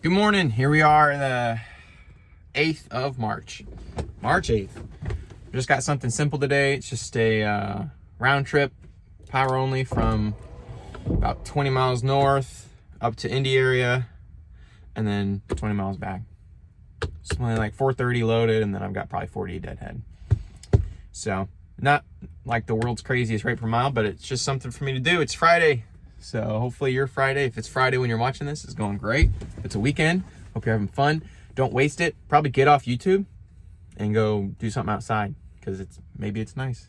Good morning. Here we are, the 8th of March. March 8th. Just got something simple today. It's just a round trip, power only, from about 20 miles north up to Indy area, and then 20 miles back. It's only like 430 loaded, and then I've got probably 40 deadhead. So not like the world's craziest rate per mile, but it's just something for me to do. It's Friday. So hopefully your Friday, if it's Friday when you're watching this, is going great. If it's a weekend, hope you're having fun. Don't waste it. Probably get off YouTube and go do something outside, because maybe it's nice.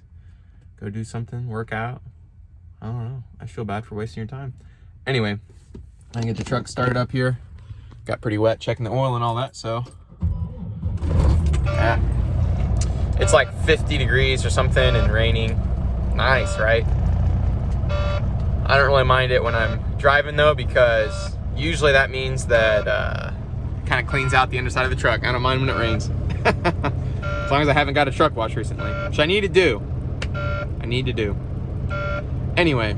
Go do something, work out. I don't know. I feel bad for wasting your time. Anyway, I can get the truck started up here. Got pretty wet checking the oil and all that, so. Yeah. It's like 50 degrees or something and raining. Nice, right? I don't really mind it when I'm driving though, because usually that means that it kind of cleans out the underside of the truck. I don't mind when it rains. As long as I haven't got a truck wash recently, which I need to do. Anyway,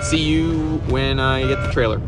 see you when I get the trailer.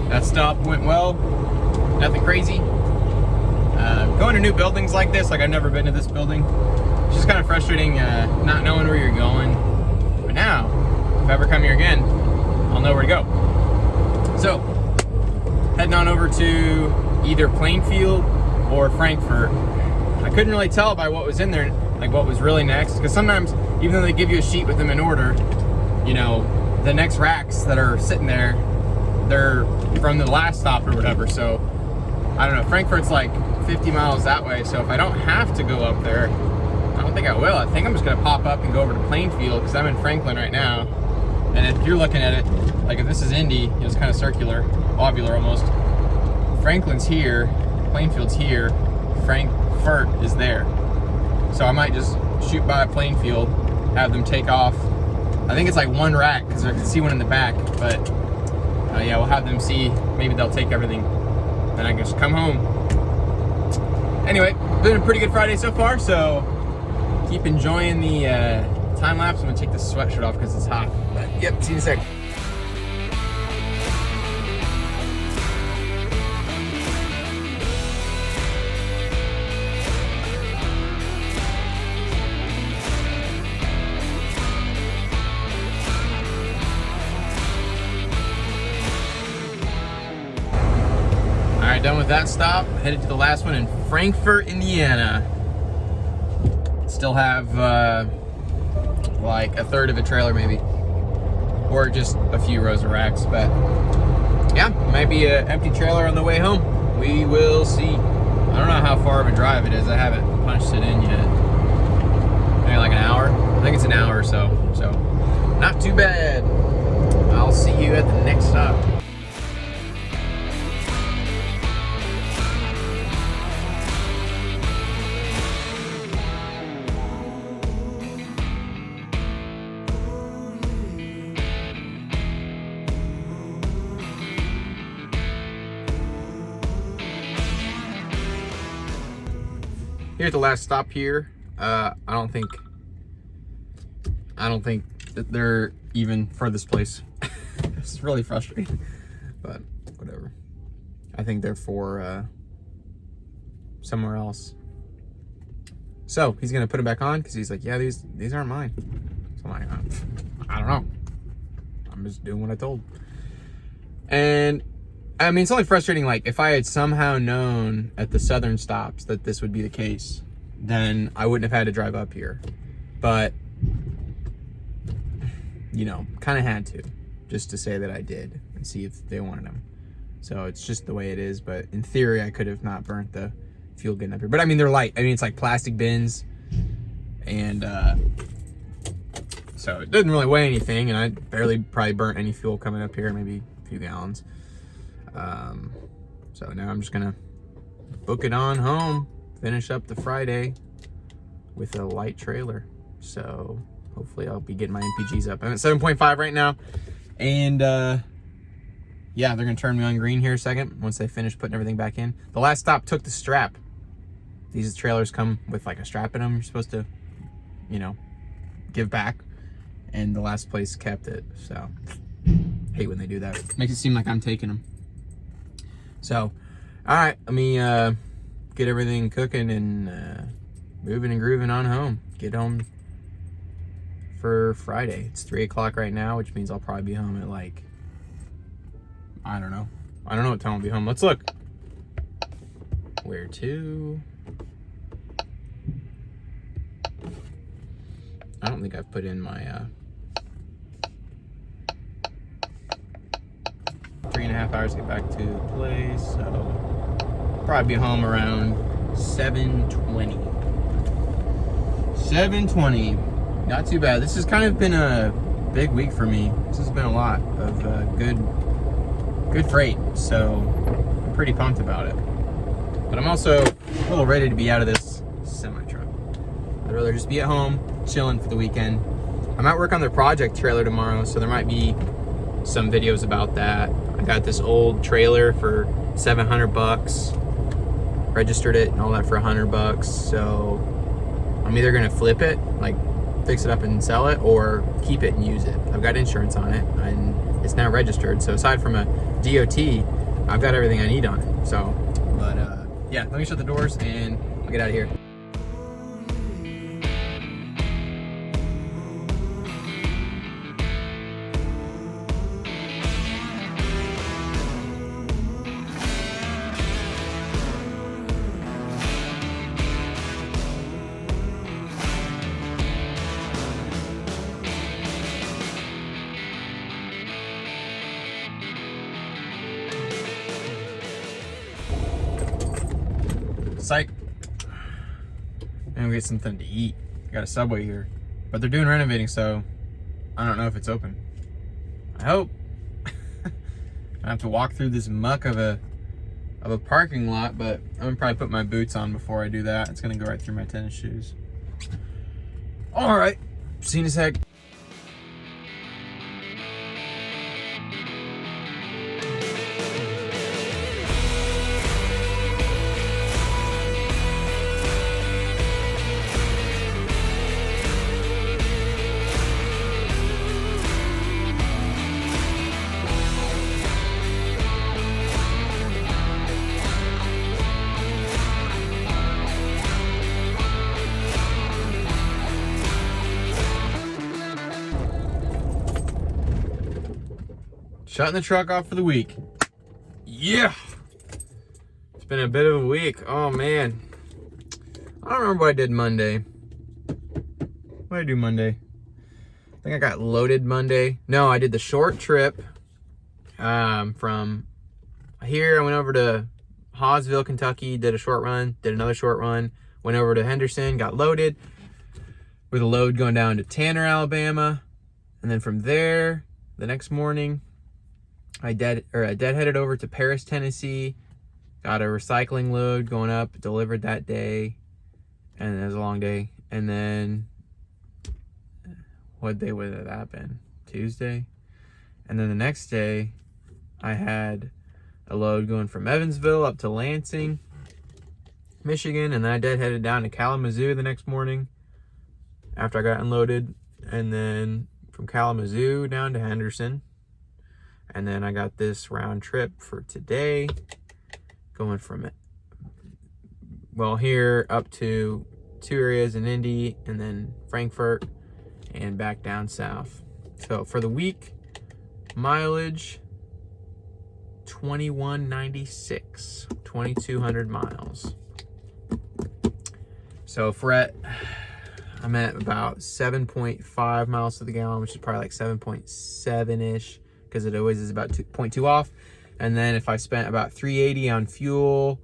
That stop went well, nothing crazy. Going to new buildings like this, like I've never been to this building, it's just kind of frustrating not knowing where you're going. But now, if I ever come here again, I'll know where to go. So, heading on over to either Plainfield or Frankfurt. I couldn't really tell by what was in there, like what was really next, because sometimes, even though they give you a sheet with them in order, you know, the next racks that are sitting there, they're from the last stop or whatever. So I don't know, Frankfurt's like 50 miles that way, so if I don't have to go up there, I don't think I will. I think I'm just gonna pop up and go over to Plainfield, because I'm in Franklin right now. And if you're looking at it, like if this is Indy, it's kind of circular, ovular almost. Franklin's here, Plainfield's here, Frankfurt is there. So I might just shoot by Plainfield, have them take off. I think it's like one rack, because I can see one in the back, but yeah, we'll have them see. Maybe they'll take everything. Then I can just come home. Anyway, been a pretty good Friday so far, so keep enjoying the time lapse. I'm gonna take this sweatshirt off because it's hot. But yep, see you in a sec. Alright, done with that stop. Headed to the last one in Frankfurt, Indiana. Still have like a third of a trailer maybe. Or just a few rows of racks, but yeah, might be an empty trailer on the way home. We will see. I don't know how far of a drive it is. I haven't punched it in yet. Maybe like an hour. I think it's an hour or so. So not too bad. I'll see you at the next stop. Here's the last stop here. I don't think that they're even for this place. It's really frustrating, but whatever. I think they're for somewhere else. So he's gonna put them back on because he's like, yeah, these aren't mine. So I'm like, I don't know. I'm just doing what I told. And I mean, it's only frustrating. Like, if I had somehow known at the southern stops that this would be the case, then I wouldn't have had to drive up here. But, you know, kind of had to, just to say that I did and see if they wanted them. So it's just the way it is. But in theory, I could have not burnt the fuel getting up here. But I mean, they're light. I mean, it's like plastic bins, and so it doesn't really weigh anything. And I barely probably burnt any fuel coming up here, maybe a few gallons. So now I'm just gonna book it on home, finish up the Friday with a light trailer. So hopefully I'll be getting my MPGs up. I'm at 7.5 right now, and yeah, they're gonna turn me on green here a second once they finish putting everything back in. The last stop took the strap. These trailers come with like a strap in them. You're supposed to, you know, give back, and the last place kept it. So hate when they do that. Makes it seem like I'm taking them. So, all right, let me get everything cooking and moving and grooving on home. Get home for Friday. It's 3 o'clock right now, which means I'll probably be home at like, I don't know what time I'll be home. Let's look. Where to? I don't think I've put in my 3.5 hours to get back to the place, so probably be home around 7:20. 7:20. Not too bad. This has kind of been a big week for me. This has been a lot of good freight, so I'm pretty pumped about it. But I'm also a little ready to be out of this semi-truck. I'd rather just be at home, chilling for the weekend. I'm at work on the project trailer tomorrow, so there might be some videos about that. I got this old trailer for $700, registered it and all that for $100. So I'm either gonna flip it, like fix it up and sell it, or keep it and use it. I've got insurance on it and it's now registered. So aside from a DOT, I've got everything I need on it. So, but yeah, let me shut the doors and I'll get out of here. Psych. And we get something to eat. I got a Subway here, but they're doing renovating, so I don't know if it's open. I hope. I have to walk through this muck of a parking lot, but I'm gonna probably put my boots on before I do that. It's gonna go right through my tennis shoes. All right, see you in a sec. Shutting the truck off for the week. Yeah! It's been a bit of a week. Oh, man. I don't remember what I did Monday. What did I do Monday? I think I got loaded Monday. No, I did the short trip from here. I went over to Hawesville, Kentucky, did a short run, did another short run, went over to Henderson, got loaded, with a load going down to Tanner, Alabama. And then from there, the next morning, I deadheaded over to Paris, Tennessee, got a recycling load going up, delivered that day, and it was a long day. And then, what day would that been? Tuesday? And then the next day, I had a load going from Evansville up to Lansing, Michigan, and then I deadheaded down to Kalamazoo the next morning after I got unloaded, and then from Kalamazoo down to Henderson. And then I got this round trip for today, going from well, here up to 2 areas in Indy, and then Frankfurt, and back down south. So for the week, mileage 2196, 2,200 miles. So if we're at, I'm at about 7.5 miles to the gallon, which is probably like 7.7-ish, because it always is about 2.2 off. And then if I spent about 380 on fuel,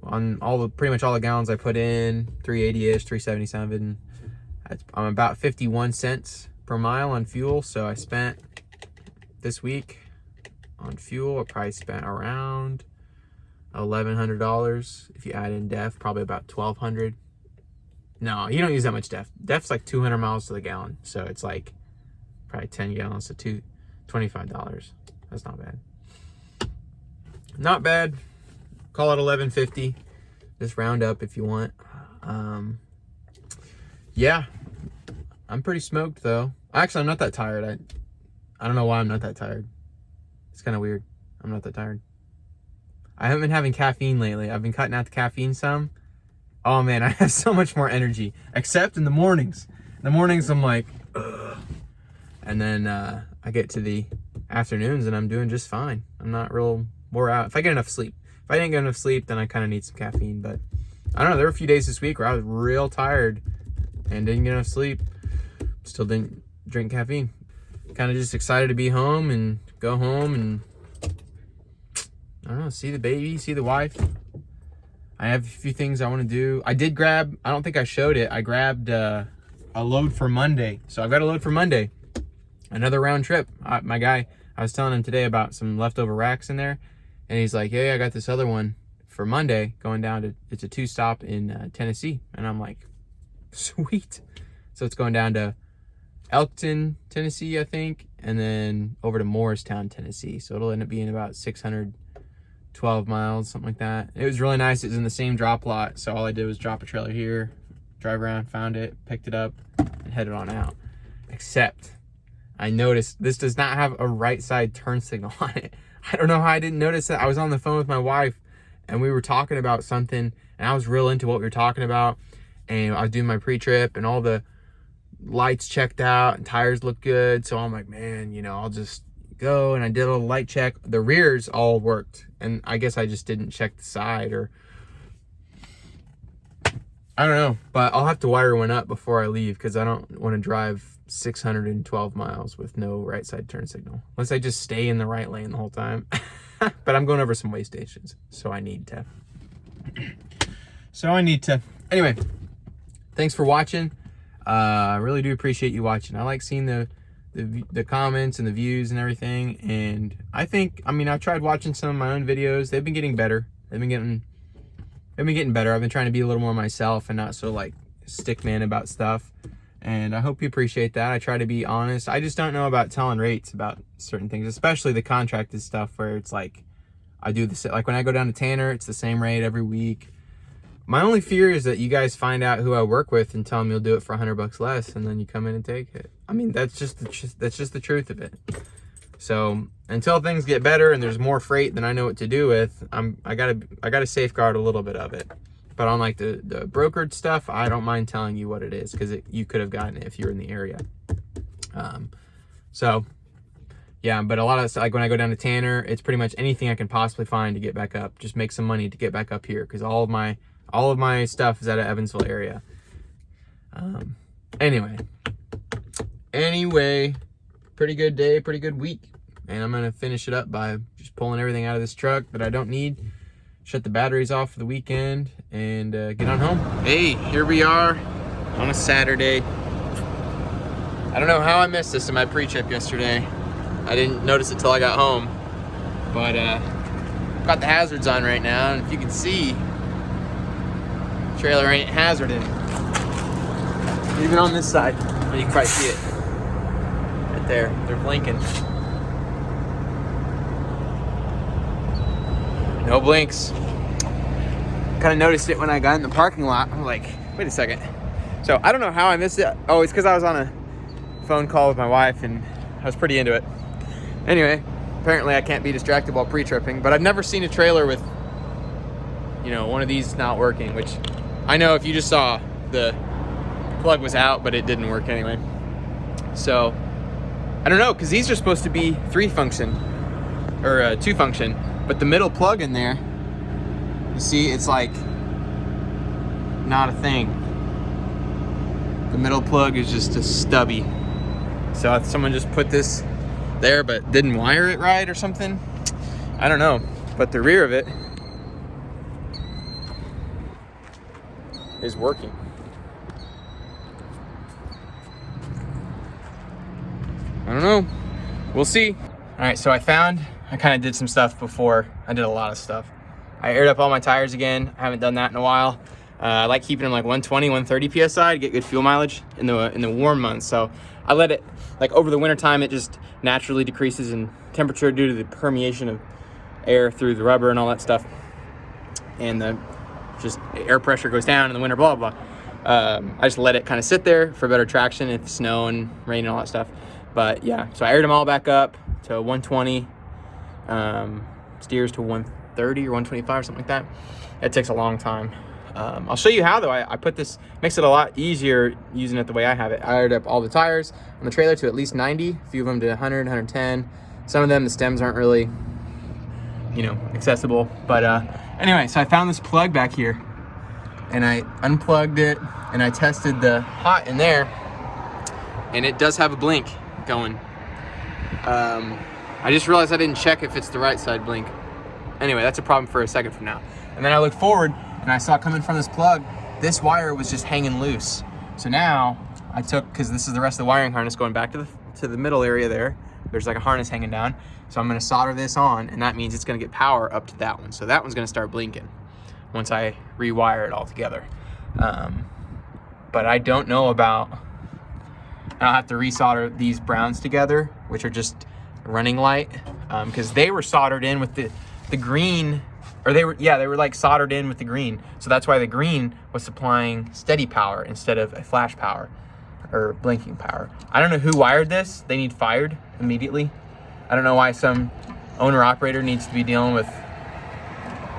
on pretty much all the gallons I put in, 380-ish, 377, I'm about 51 cents per mile on fuel. So I spent this week on fuel, I probably spent around $1,100. If you add in DEF, probably about $1,200. No, you don't use that much DEF. DEF's like 200 miles to the gallon, so it's like probably 10 gallons to $25. That's not bad. Not bad. Call it $11.50. Just round up if you want. Yeah, I'm pretty smoked though. Actually, I'm not that tired. I don't know why I'm not that tired. It's kind of weird. I'm not that tired. I haven't been having caffeine lately. I've been cutting out the caffeine some. Oh man, I have so much more energy, except in the mornings. In the mornings, I'm like, ugh. And then I get to the afternoons and I'm doing just fine. I'm not real wore out. If I get enough sleep. If I didn't get enough sleep, then I kind of need some caffeine. But I don't know, there were a few days this week where I was real tired and didn't get enough sleep. Still didn't drink caffeine. Kind of just excited to be home and go home and, I don't know, see the baby, see the wife. I have a few things I want to do. I did grab, I don't think I showed it, I grabbed a load for Monday. So I've got a load for Monday. Another round trip. My guy, I was telling him today about some leftover racks in there. And he's like, yeah, I got this other one for Monday going down to, it's a 2-stop in Tennessee. And I'm like, sweet. So it's going down to Elkton, Tennessee, I think. And then over to Morristown, Tennessee. So it'll end up being about 612 miles, something like that. It was really nice. It was in the same drop lot. So all I did was drop a trailer here, drive around, found it, picked it up, and headed on out. Except I noticed this does not have a right side turn signal on it. I don't know how I didn't notice that. I was on the phone with my wife and we were talking about something and I was real into what we were talking about. And I was doing my pre-trip and all the lights checked out and tires looked good. So I'm like, man, you know, I'll just go. And I did a little light check. The rears all worked. And I guess I just didn't check the side, or I don't know. But I'll have to wire one up before I leave because I don't want to drive 612 miles with no right side turn signal. Unless I just stay in the right lane the whole time. But I'm going over some way stations. So I need to. Anyway, thanks for watching. I really do appreciate you watching. I like seeing the comments and the views and everything. And I think, I mean, I've tried watching some of my own videos. They've been getting better. They've been getting better. I've been trying to be a little more myself and not so like stick man about stuff. And I hope you appreciate that. I try to be honest. I just don't know about telling rates about certain things, especially the contracted stuff where it's like, I do this, like when I go down to Tanner, it's the same rate every week. My only fear is that you guys find out who I work with and tell them you'll do it for $100 less, and then you come in and take it. I mean, that's just the truth of it. So until things get better and there's more freight than I know what to do with, I gotta safeguard a little bit of it. But on like the brokered stuff, I don't mind telling you what it is because you could have gotten it if you're in the area. So yeah, but a lot of stuff, like when I go down to Tanner, it's pretty much anything I can possibly find to get back up. Just make some money to get back up here because all of my stuff is out of Evansville area. Anyway, pretty good day, pretty good week. And I'm gonna finish it up by just pulling everything out of this truck that I don't need, shut the batteries off for the weekend, and get on home. Hey, here we are on a Saturday. I don't know how I missed this in my pre-trip yesterday. I didn't notice it till I got home. But got the hazards on right now, and if you can see, trailer ain't hazarded. Even on this side, you can probably see it. Right there, they're blinking. No blinks. Kind of noticed it when I got in the parking lot. I'm like, wait a second. So I don't know how I missed it. Oh, it's because I was on a phone call with my wife and I was pretty into it. Anyway, apparently I can't be distracted while pre-tripping, but I've never seen a trailer with you know, one of these is not working, which I know if you just saw the plug was out, but it didn't work anyway. So I don't know, because these are supposed to be 3 function or 2 function, but the middle plug in there, you see, it's like not a thing. The middle plug is just a stubby. So if someone just put this there but didn't wire it right or something, I don't know. But the rear of it is working. I don't know. We'll see. All right, so I kind of did some stuff before. I did a lot of stuff. I aired up all my tires again. I haven't done that in a while. I like keeping them like 120, 130 PSI to get good fuel mileage in the warm months. So I let it, like over the winter time, it just naturally decreases in temperature due to the permeation of air through the rubber and all that stuff. And the air pressure goes down in the winter, blah, blah, blah. I just let it kind of sit there for better traction if snow and rain and all that stuff. But yeah, so I aired them all back up to 120, steers to 130 or 125 or something like that. It takes a long time. I'll show you how though. I put this, makes it a lot easier using it the way I have it. I aired up all the tires on the trailer to at least 90, a few of them to 100, 110. Some of them, the stems aren't really, you know, accessible. But anyway, so I found this plug back here and I unplugged it and I tested the hot in there, and it does have a blink going. I just realized I didn't check if it's the right side blink. Anyway, that's a problem for a second from now. And then I looked forward and I saw coming from this plug, this wire was just hanging loose. So now I took, because this is the rest of the wiring harness going back to the middle area there. There's like a harness hanging down. So I'm gonna solder this on, and that means it's gonna get power up to that one. So that one's gonna start blinking once I rewire it all together. But I don't know about, I'll have to resolder these browns together, which are just running light, because they were soldered in with the green, or they were like soldered in with the green. So that's why the green was supplying steady power instead of a flash power or blinking power. I don't know who wired this. They need fired immediately. I don't know why some owner operator needs to be dealing with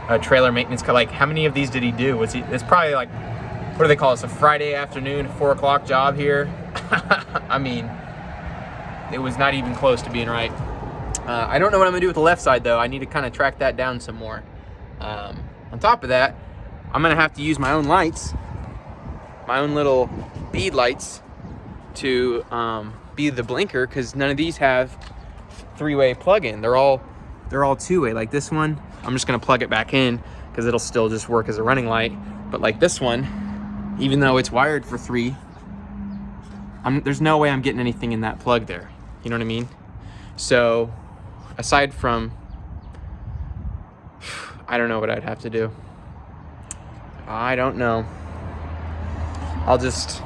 a trailer maintenance. Like, how many of these did he do? It's probably like, what do they call this? A Friday afternoon, 4 o'clock job here. I mean, it was not even close to being right. I don't know what I'm gonna do with the left side though. I need to kind of track that down some more. On top of that, I'm gonna have to use my own lights, my own little bead lights to be the blinker, because none of these have 3-way plug-in. They're all 2-way. Like this one, I'm just gonna plug it back in because it'll still just work as a running light. But like this one, even though it's wired for 3, there's no way I'm getting anything in that plug there. You know what I mean? So aside from, I don't know what I'd have to do. I don't know. I'll just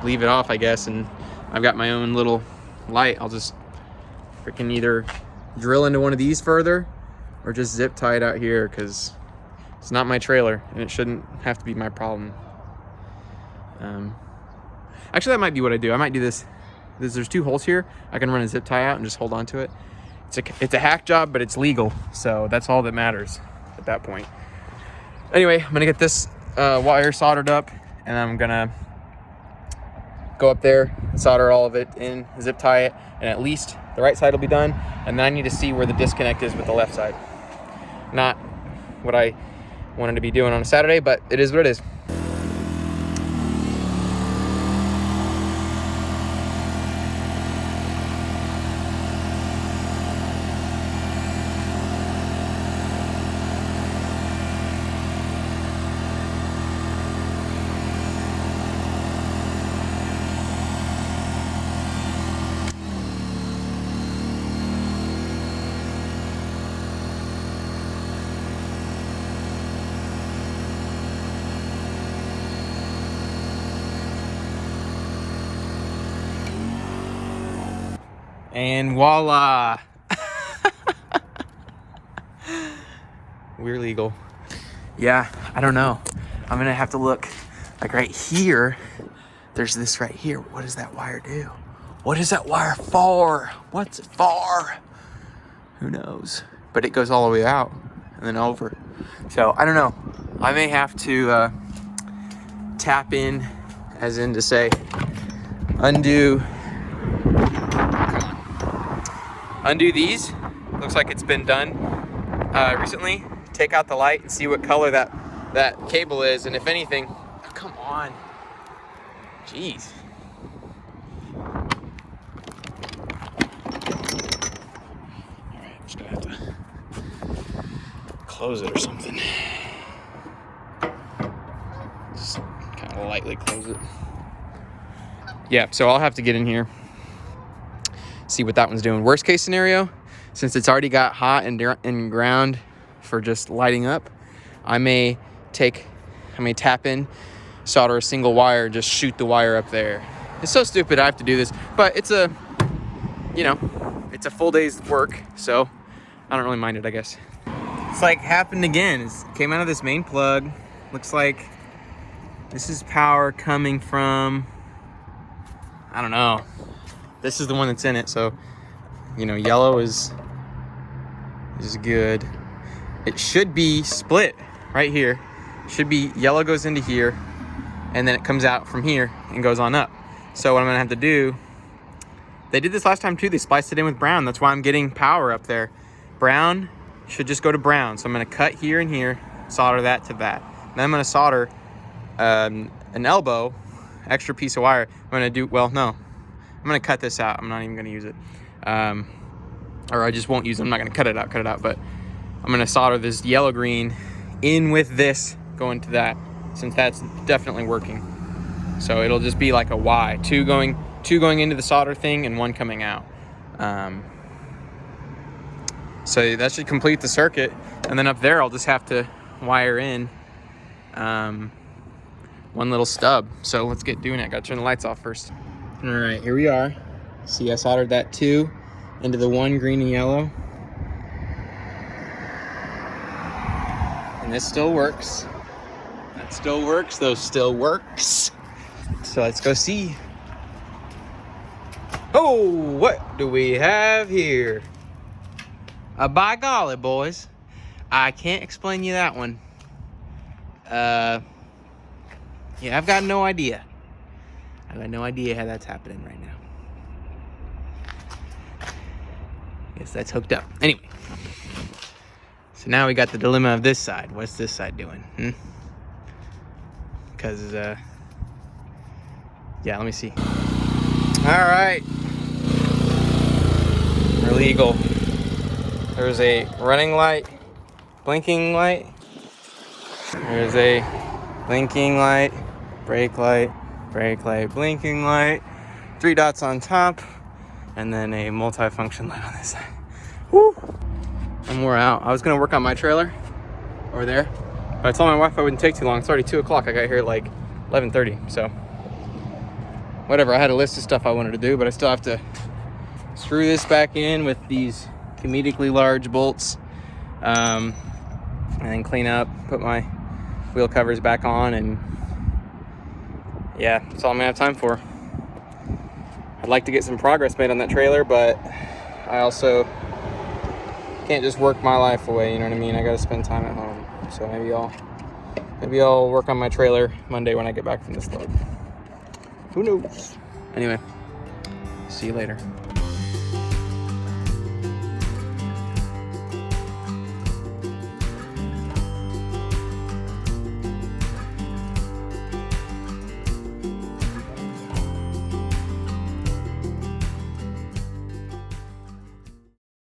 leave it off, I guess, and I've got my own little light. I'll just freaking either drill into one of these further or just zip tie it out here, because it's not my trailer and it shouldn't have to be my problem. Actually, that might be what I do. I might do this. There's 2 holes here. I can run a zip tie out and just hold on to it. It's a hack job, but it's legal, so that's all that matters at that point. Anyway, I'm gonna get this wire soldered up, and I'm gonna go up there and solder all of it in, zip tie it, and at least the right side will be done. And then I need to see where the disconnect is with the left side. Not what I wanted to be doing on a Saturday, but it is what it is. And voila. We're legal. Yeah, I don't know. I'm gonna have to look. Like right here, there's this right here. What does that wire do? What is that wire for? What's it for? Who knows? But it goes all the way out and then over. So I don't know. I may have to tap in, as in to say, undo these. Looks like it's been done recently. Take out the light and see what color that cable is, and if anything, come on, jeez. Alright, I'm just gonna have to close it or something. Just kind of lightly close it. Yeah, so I'll have to get in here, see what that one's doing. Worst case scenario, since it's already got hot and ground for just lighting up, I may tap in, solder a single wire, just shoot the wire up there. It's so stupid I have to do this, but it's a full day's work, so I don't really mind it, I guess. It's like happened again. It came out of this main plug. Looks like this is power coming from, I don't know. This is the one that's in it, so yellow is good. It should be split right here. Should be yellow goes into here, and then it comes out from here and goes on up. So what I'm gonna have to do, they did this last time too. They spliced it in with brown. That's why I'm getting power up there. Brown should just go to brown. So I'm gonna cut here and here, solder that to that. Then I'm gonna solder an elbow, extra piece of wire. I'm gonna cut this out. I'm not even gonna use it. Or I just won't use it. I'm not gonna cut it out, but I'm gonna solder this yellow green in with this going to that, since that's definitely working. So it'll just be like a Y, two going into the solder thing and one coming out. So that should complete the circuit, and then up there I'll just have to wire in one little stub. So let's get doing it. Gotta turn the lights off first. All right, here we are. See, I soldered that 2 into the 1 green and yellow. And this still works. That still works, those still works. So let's go see. Oh, what do we have here? By golly, boys. I can't explain you that one. Yeah, I've got no idea. I've got no idea how that's happening right now. Guess that's hooked up. Anyway. So now we got the dilemma of this side. What's this side doing? Because, yeah, let me see. All right. We're legal. There's a running light, blinking light. There's a blinking light, brake light, blinking light. 3 dots on top, and then a multi-function light on this side. Woo! I'm wore out. I was gonna work on my trailer over there, but I told my wife I wouldn't take too long. It's already 2 o'clock. I got here at like 11:30, so whatever. I had a list of stuff I wanted to do, but I still have to screw this back in with these comedically large bolts, and then clean up, put my wheel covers back on, and yeah, that's all I'm gonna have time for. I'd like to get some progress made on that trailer, but I also can't just work my life away, you know what I mean? I gotta spend time at home. So maybe I'll work on my trailer Monday when I get back from this load. Who knows? Anyway, see you later.